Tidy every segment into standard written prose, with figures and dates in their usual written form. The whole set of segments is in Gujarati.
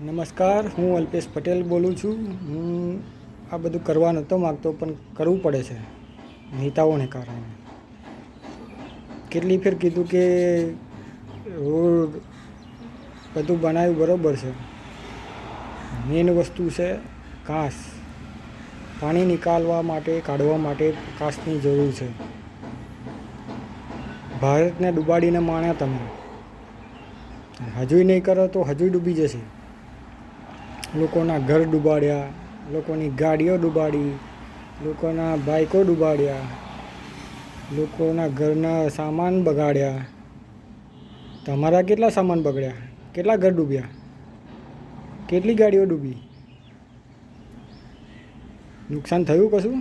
નમસ્કાર, હું અલ્પેશ પટેલ બોલું છું. હું આ બધું કરવા નહોતો માગતો, પણ કરવું પડે છે નેતાઓને કારણે. કેટલી ફેર કીધું કે રોડ બધું બનાવ્યું બરાબર છે. મેન વસ્તુ છે ઘાસ. પાણી નિકાલવા માટે, કાઢવા માટે ઘાસની જરૂર છે. ભારતને ડૂબાડીને માણ્યા તમે. હજુય નહીં કરો તો હજુય ડૂબી જશે. લોકોના ઘર ડૂબાડ્યા, લોકોની ગાડીઓ ડૂબાડી, લોકોના બાઈકો ડૂબાડ્યા, લોકોના ઘરના સામાન બગાડ્યા. તમારા કેટલા સામાન બગડ્યા? કેટલા ઘર ડૂબ્યા? કેટલી ગાડીઓ ડૂબી? નુકસાન થયું કશું?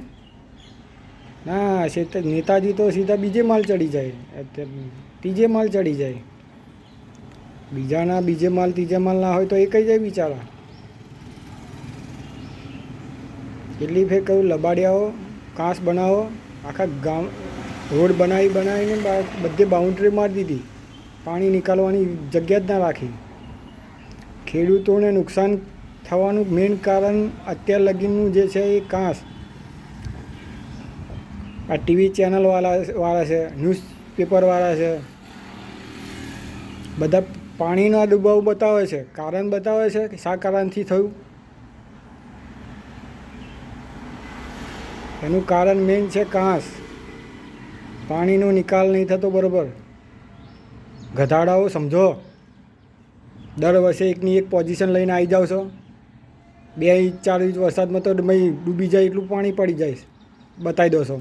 ના, નેતાજી તો સીધા બીજે માલ ચડી જાય, ત્રીજે માલ ચડી જાય. બીજાના બીજે માલ ત્રીજે માલ ના હોય તો એ કઈ જાય બિચારા. કેટલી ફેર કહ્યું લબાડિયાઓ ઘાસ બનાવો. આખા ગામ રોડ બનાવીને બધે બાઉન્ડ્રી મારી દીધી. પાણી નિકાલવાની જગ્યા જ ના રાખી. ખેડૂતોને નુકસાન થવાનું મેઇન કારણ અત્યાર લગીનું જે છે એ ઘાસ. આ ટીવી ચેનલવાળા છે, ન્યૂઝપેપરવાળા છે, બધા પાણીના ડૂબાવ બતાવે છે, કારણ બતાવે છે કે શા કારણથી થયું. એનું કારણ મેઇન છે ઘાસ. પાણીનો નિકાલ નહીં થતો બરાબર. ગધાડાઓ સમજો. દર વર્ષે એકની એક પોઝિશન લઈને આવી જાવ છો. 2 ઇંચ 4 ઇંચ વરસાદમાં તો ડૂબી જાય એટલું પાણી પડી જાય. બતાવી દો છો.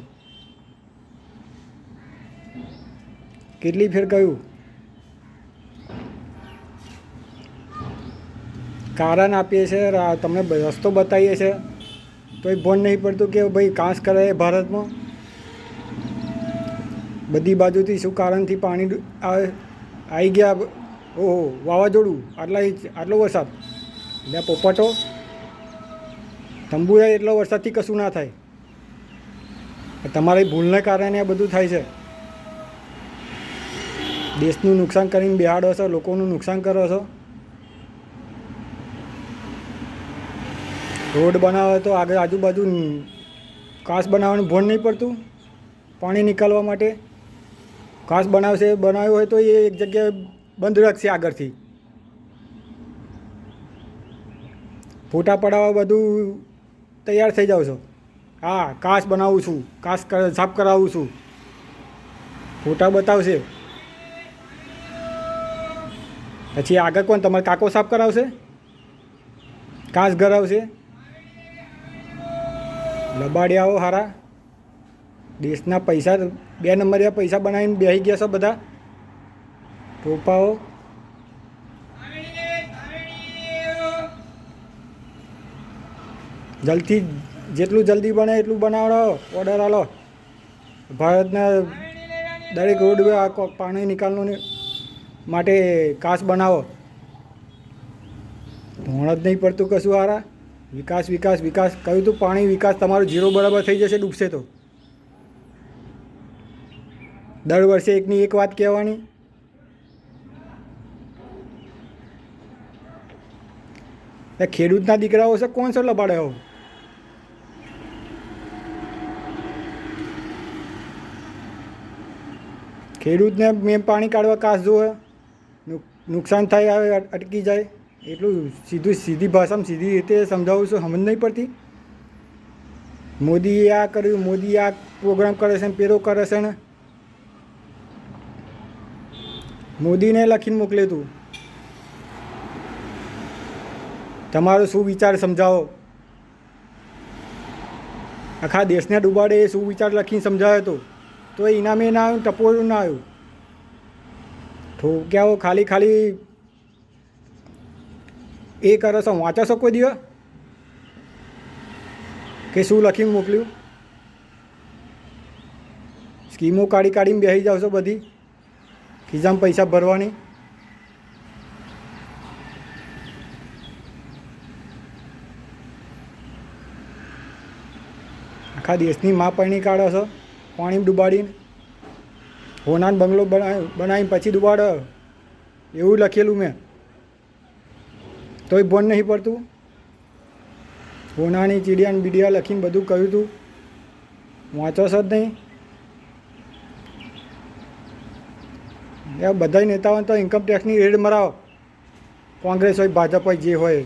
કેટલી ફેર કહ્યું. કારણ આપીએ છીએ, તમને રસ્તો બતાવીએ છીએ, તો એ ભણ નહીં પડતું કે ભાઈ ઘાસ કરે ભારતમાં. બધી બાજુથી શું કારણથી પાણી આવી ગયા. ઓહો, વાવાઝોડું, આટલો વરસાદ, એટલે પોપટો તંબુરાય એટલો વરસાદથી કશું ના થાય. તમારી ભૂલને કારણે આ બધું થાય છે. દેશનું નુકસાન કરીને બેહાડો છો, લોકોનું નુકસાન કરો છો. રોડ બનાવે તો આગળ આજુબાજુ ઘાસ બનાવવાનું ભણ નહીં પડતું. પાણી નિકાલવા માટે ઘાસ બનાવ્યું હોય તો એ એક જગ્યાએ બંધ રાખશે આગળથી. ફોટા પડાવવા બધું તૈયાર થઈ જાવ છો. હા, ઘાસ બનાવું છું, ઘાસ સાફ કરાવું છું, ફોટા બતાવશે. પછી આગળ કોણ તમારે કાકો સાફ કરાવશે? ઘાસ ગરાવશે? લબાડિયાઓ હારા. દેશના પૈસા 2 નંબરિયા પૈસા બનાવીને બેસી ગયા છો બધા ટોપાઓ. જેટલું જલ્દી બને એટલું બનાવડો. ઓર્ડર આલો. ભારતના દરેક રોડ પાણી નિકાલનો માટે ઘાસ બનાવો. ધોણ જ નહીં પડતું કશું હારા. વિકાસ વિકાસ વિકાસ કહ્યું તું. પાણી વિકાસ તમારું 0 બરાબર થઈ જશે ડૂબશે તો. દર વર્ષે એકની એક વાત કહેવાની. ખેડૂતના દીકરાઓ છે, કોણ છે લબાડ્યાઓ? ખેડૂતને મેં પાણી કાઢવા ઘાસ જોવે, નુકસાન થાય, આવે અટકી જાય. એટલું સીધી ભાષામાં સીધી રીતે સમજાવું છું, સમજ નહીં પડતી. મોદીએ આ કર્યું, મોદી આ પ્રોગ્રામ કરે છે ને પેલો કરે છે ને. મોદીને લખીને મોકલે તું. તમારો શું વિચાર સમજાવો. આખા દેશને ડૂબાડે એ શું વિચાર લખીને સમજાવ્યો તો એ ઇનામે ના આવ્યું, ટપોરું ના આવ્યું. ઠોક્યાઓ ખાલી એ કરો છો. વાંચો છો કોઈ દિવસ કે શું લખીને મોકલ્યું? સ્કીમો કાઢીને બેસી જાવ છો બધી ખિસ્સામાં પૈસા ભરવાની. આખા દેશની માં પાણી કાઢો છો પાણી ડૂબાડીને. હોનાન બંગલો બનાવીને પછી ડૂબાડો એવું લખેલું મેં. તોય ભોન નહીં પડતું. હોનાની ચીડિયાને બીડિયા લખીને બધું કહ્યું હતું, વાંચો છો જ નહીં. એ બધા નેતાઓને તો ઇન્કમ ટેક્સની રેડ મરાવો, કોંગ્રેસ હોય ભાજપ હોય જે હોય.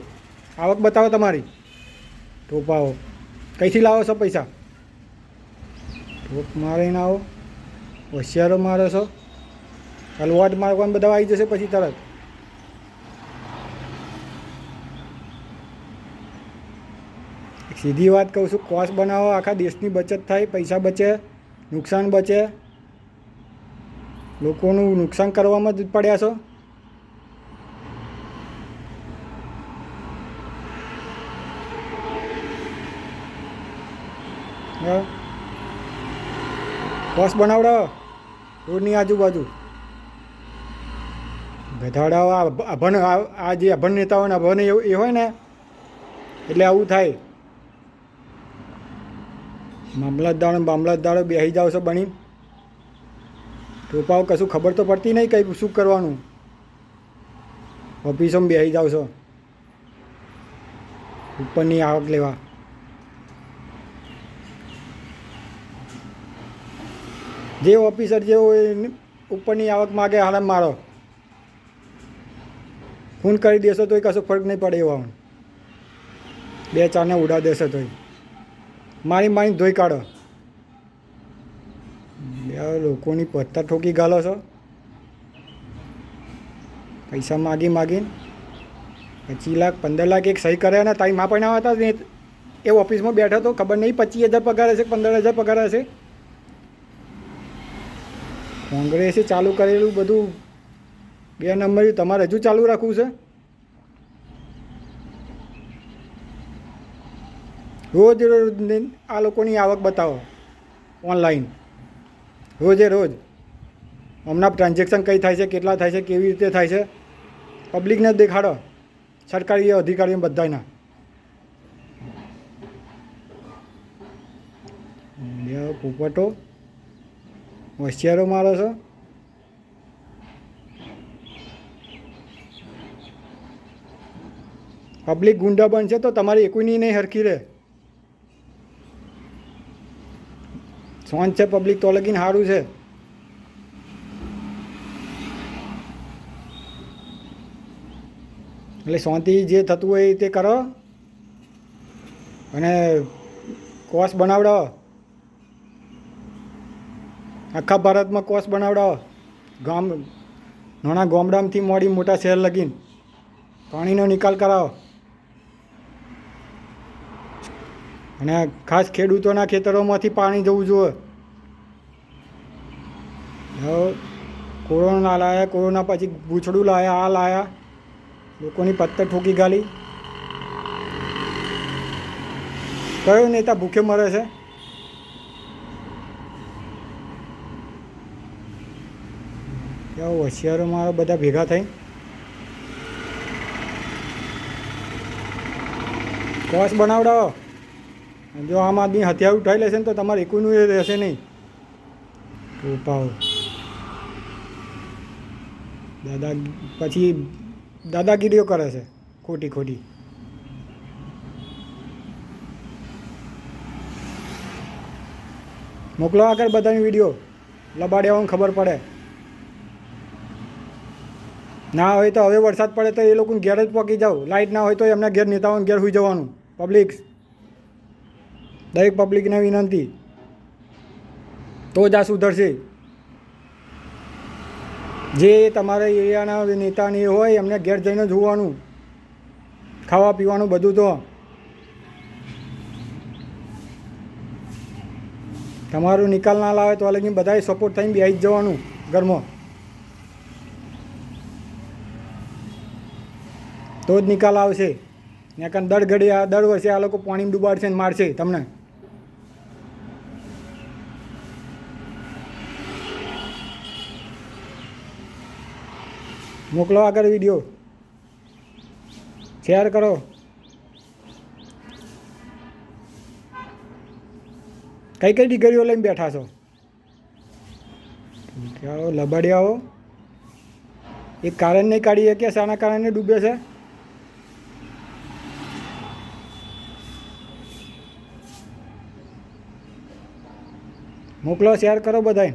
આવક બતાવો તમારી, ટોપાઓ કઈથી લાવો છો પૈસા? ટોપ મારીને આવો, હોશિયારો મારો છો. હલવાટ મારવાનું બધા આવી જશે પછી તરત. સીધી વાત કહું છું, કોસ બનાવો, આખા દેશની બચત થાય, પૈસા બચે, નુકસાન બચે. લોકોનું નુકસાન કરવામાં જ પડ્યા છો. કોસ બનાવડાવો રોડની આજુબાજુ. ગધાડાઓ અભણ, આ જે અભણ નેતાઓને અભણ એ હોય ને એટલે આવું થાય. મામલતદારો બેસી જાવ છો બની. ટોપાઓ કશું ખબર તો પડતી નહીં કંઈ શું કરવાનું. ઓફિસોમાં બેસી જાવ છો ઉપરની આવક લેવા. જે ઓફિસર જે હોય ઉપરની આવક માગે હાલમાં મારો ખૂન કરી દેશો તોય કશો ફરક નહીં પડે. એવા બે ચારને ઉડા દેશે તોય મારી ધોઈ કાઢો. લોકોની પત્તા ઠોકી ગાલો છો પૈસા માગીને. 25 લાખ 15 લાખ એક સહી કરે ને તારી મા પણ હતા ને એ ઓફિસમાં બેઠો તો ખબર નહીં 25,000 પગાર હશે 15,000 પગાર હશે. કોંગ્રેસે ચાલુ કરેલું બધું 2 નંબર તમારે હજુ ચાલુ રાખવું છે. રોજ આ લોકોની આવક બતાવો ઓનલાઈન, રોજે રોજ. હમણાં ટ્રાન્ઝેક્શન કઈ થાય છે, કેટલા થાય છે, કેવી રીતે થાય છે, પબ્લિકને દેખાડો, સરકારી અધિકારીઓ બધાના. પોપટો હોશિયારો મારો છો. પબ્લિક ગુંડા બનશે તો તમારી એકુની નહીં હરખી રહે. શાંત છે પબ્લિક તો લગીને સારું છે. એટલે શાંતિ જે થતું હોય તે કરો અને કોસ બનાવડાવો. આખા ભારતમાં કોસ બનાવડાવો. નાના ગામડામાંથી મોડી મોટા શહેર લગીને પાણીનો નિકાલ કરાવો. અને ખાસ ખેડૂતોના ખેતરોમાંથી પાણી જવું જોઈએ. કોરોના લાયા, કોરોના પછી ગૂંચડું લાયા, આ લાયા, લોકોની પત્તર ઠોકી ગાલી. કયો નેતા ભૂખે મરે છે? કેવો હોશિયારો મારો બધા ભેગા થઈ. કોસ બનાવડાવો. જો આમ આદમી હથિયાર ઉઠાવી લેશે ને તો તમારે એકુનું એ રહેશે નહીં. ટોપાઓ પછી દાદાગીરીઓ કરે છે ખોટી ખોટી. મોકલો આગળ બધાની વિડીયો, લબાડ્યાઓને ખબર પડે. ના હોય તો હવે વરસાદ પડે તો એ લોકોને ઘેર જ પહોંચી જાઓ. લાઇટ ના હોય તો એમના ઘેર નેતાઓને ઘેર સુઈ જવાનું. પબ્લિક, દરેક પબ્લિકને વિનંતી, તો જ આ સુધરશે. જે તમારા એરિયાના નેતાની હોય એમને ઘેર જઈને જોવાનું, ખાવા પીવાનું બધું. તો તમારું નિકાલ ના લાવે તો લગીને બધાએ સપોર્ટ થઈને બેસી જ જવાનું ઘરમાં. તો જ નિકાલ આવશે. ત્યાં કાન દર વર્ષે આ લોકો પાણીમાં ડૂબાડશે ને મારશે તમને. મોકલો આગળ વિડીયો, શેર કરો. કઈ કઈ ડિગ્રીઓ લઈને બેઠા છો? લબાડિયાઓ એક કારણ નહીં કાઢીએ કે શાના કારણે ડૂબે છે. મોકલો, શેર કરો બધાય.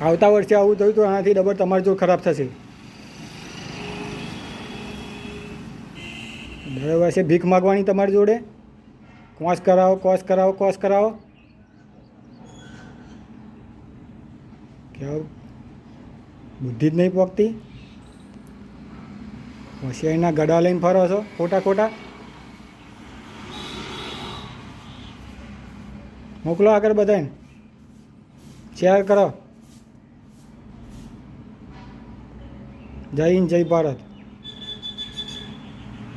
આવતા વર્ષે આવું થયું તો આનાથી ડબલ તમારી જોડ ખરાબ થશે. દર વર્ષે ભીખ માગવાની તમારી જોડે. કોસ કરાવો, કોસ કરાવો, કોસ કરાવો. કેવું બુદ્ધિ જ નહીં પોકતી. હોશિયારીના ગડા લઈને ફરો છો ખોટા ખોટા. મોકલો આગળ બધાને, શેર કરો. જય હિન્દ, જય ભારત.